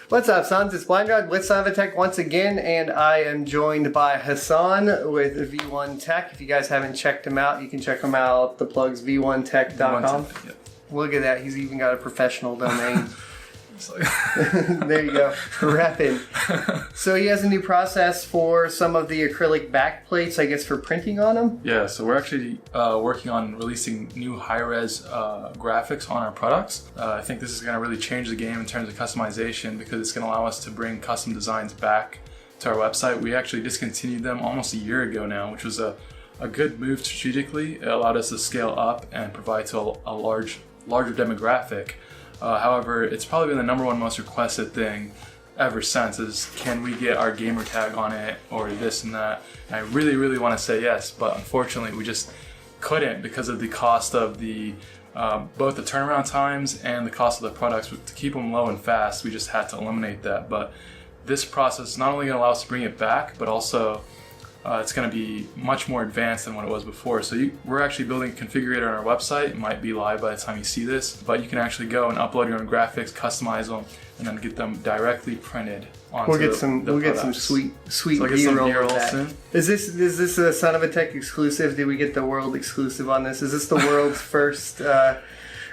What's up, sons? It's Blind Rod with V1Tech once again, and I am joined by Hassan with V1Tech. If you guys haven't checked him out, you can check him out. The plug's V1Tech.com. Yep. Look at that. He's even got a professional domain. There you go. Repping. So he has a new process for some of the acrylic backplates, I guess, for printing on them? Yeah, so we're actually working on releasing new high-res graphics on our products. I think this is going to really change the game in terms of customization because it's going to allow us to bring custom designs back to our website. We actually discontinued them almost a year ago now, which was a good move strategically. It allowed us to scale up and provide to a larger demographic. However, it's probably been the number one most requested thing ever since is, can we get our gamer tag on it or this and that? And I really, really want to say yes, but unfortunately we just couldn't because of the cost of the both the turnaround times and the cost of the products. To keep them low and fast, we just had to eliminate that. But this process is not only going to allow us to bring it back, but also it's going to be much more advanced than what it was before. So we're actually building a configurator on our website. It might be live by the time you see this, but you can actually go and upload your own graphics, customize them, and then get them directly printed onto We'll get some sweet so B-roll of that. soon. Is this a V1Tech exclusive? Did we get the world exclusive on this? Is this the world's first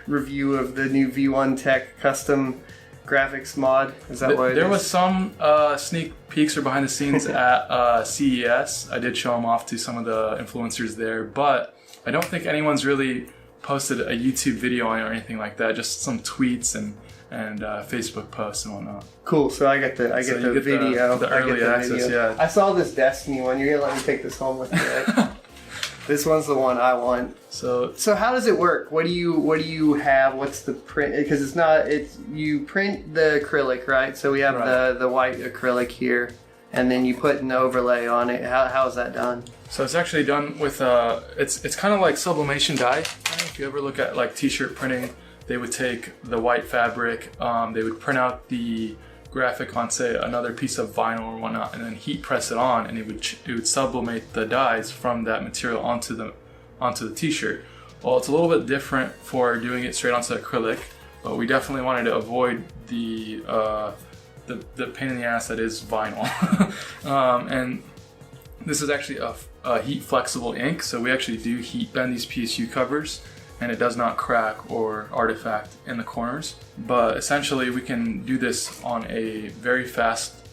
review of the new V1Tech custom graphics mod? Is that what it is? There was some sneak peeks or behind the scenes at CES. I did show them off to some of the influencers there, but I don't think anyone's really posted a YouTube video on it or anything like that. Just some tweets and Facebook posts and whatnot. Cool. So I get the video. The early access. Yeah. I saw this Destiny one. You're gonna let me take this home with me, right? This one's the one I want. So how does it work? What do you have? What's the print? Because you print the acrylic, right? So we have the white acrylic here, and then you put an overlay on it. How is that done? So it's actually done with it's kind of like sublimation dye. If you ever look at like t-shirt printing, they would take the white fabric, they would print out the graphic on, say, another piece of vinyl or whatnot, and then heat press it on, and it would sublimate the dyes from that material onto the t-shirt. Well, it's a little bit different for doing it straight onto acrylic, but we definitely wanted to avoid the pain in the ass that is vinyl. And this is actually a heat flexible ink, so we actually do heat bend these PSU covers, and it does not crack or artifact in the corners. But essentially we can do this on a very fast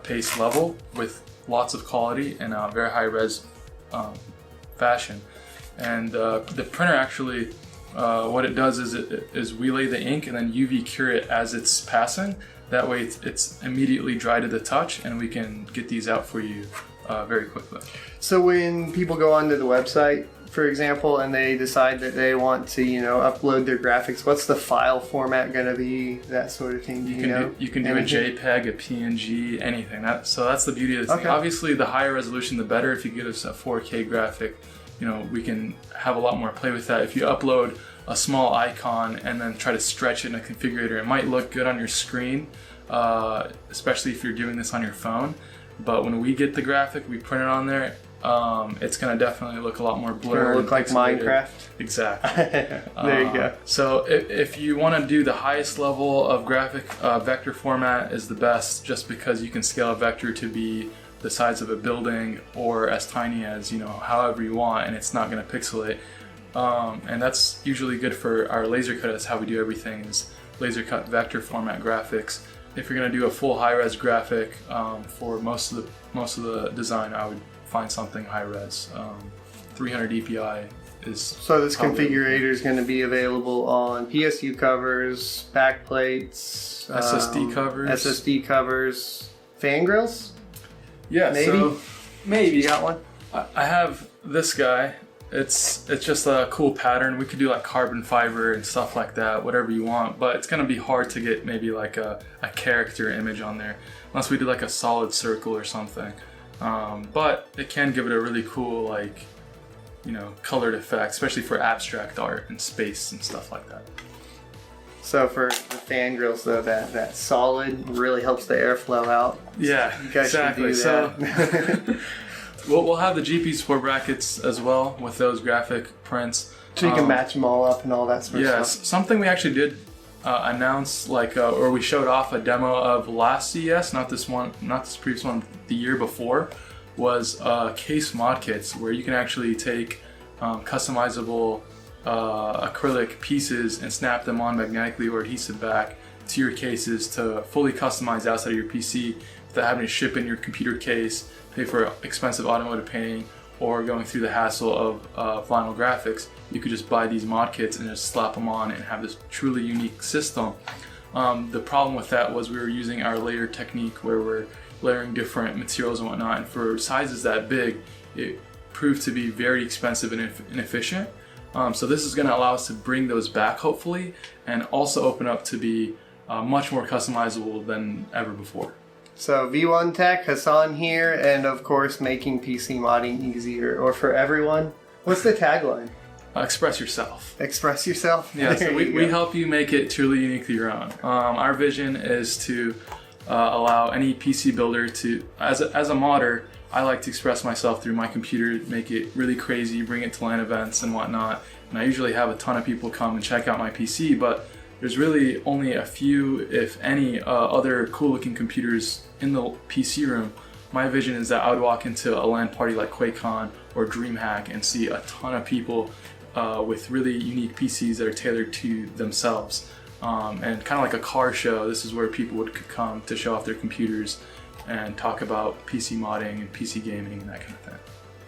paced level with lots of quality in a very high res fashion. And the printer actually, what it does is we lay the ink and then UV cure it as it's passing. That way it's immediately dry to the touch, and we can get these out for you very quickly. So when people go onto the website, for example, and they decide that they want to, upload their graphics, what's the file format going to be? That sort of thing. You can do anything? A JPEG, a PNG, anything. So that's the beauty of this thing. Obviously, the higher resolution, the better. If you give us a 4K graphic, we can have a lot more play with that. If you upload a small icon and then try to stretch it in a configurator, it might look good on your screen, especially if you're doing this on your phone. But when we get the graphic, we print it on there. It's going to definitely look a lot more blurred. Look like Minecraft. Exactly. There you go. So if you want to do the highest level of graphic, vector format is the best, just because you can scale a vector to be the size of a building or as tiny as, however you want, and it's not going to pixelate. And that's usually good for our laser cut. That's how we do everything, is laser cut vector format graphics. If you're going to do a full high-res graphic for most of the design, I would find something high-res. 300 dpi is. So this configurator is going to be available on PSU covers, backplates, SSD covers, fan grills. Yeah, maybe you got one. I have this guy. It's just a cool pattern. We could do like carbon fiber and stuff like that, whatever you want, but it's going to be hard to get maybe like a character image on there unless we do like a solid circle or something. But it can give it a really cool, colored effect, especially for abstract art and space and stuff like that. So for the fan grills, though, that solid really helps the airflow out. Yeah, you guys exactly. Should do that. So we'll have the GP support brackets as well with those graphic prints. So you can match them all up and all that sort of stuff. Yes, something we actually did announced or we showed off a demo of last CES, not this previous one, the year before, was case mod kits where you can actually take customizable acrylic pieces and snap them on magnetically or adhesive back to your cases to fully customize the outside of your PC without having to ship in your computer case, pay for expensive automotive painting, or going through the hassle of vinyl graphics. You could just buy these mod kits and just slap them on and have this truly unique system. The problem with that was we were using our layer technique where we're layering different materials and whatnot, and for sizes that big, it proved to be very expensive and inefficient. So this is going to allow us to bring those back hopefully, and also open up to be much more customizable than ever before. So V1Tech, Hassan here, and of course making PC modding easier, or for everyone. What's the tagline? Express yourself. Express yourself? Yeah, so we help you make it truly uniquely your own. Our vision is to allow any PC builder to, as a modder, I like to express myself through my computer, make it really crazy, bring it to LAN events and whatnot. And I usually have a ton of people come and check out my PC, but there's really only a few, if any, other cool looking computers in the PC room. My vision is that I would walk into a LAN party like QuakeCon or DreamHack and see a ton of people with really unique PCs that are tailored to themselves. And kind of like a car show, this is where people would come to show off their computers and talk about PC modding and PC gaming and that kind of thing.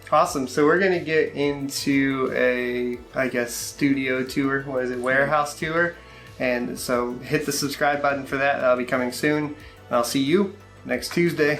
Awesome. So we're going to get into a, I guess, studio tour. What is it? Warehouse tour. And so hit the subscribe button for that. That'll be coming soon. And I'll see you next Tuesday.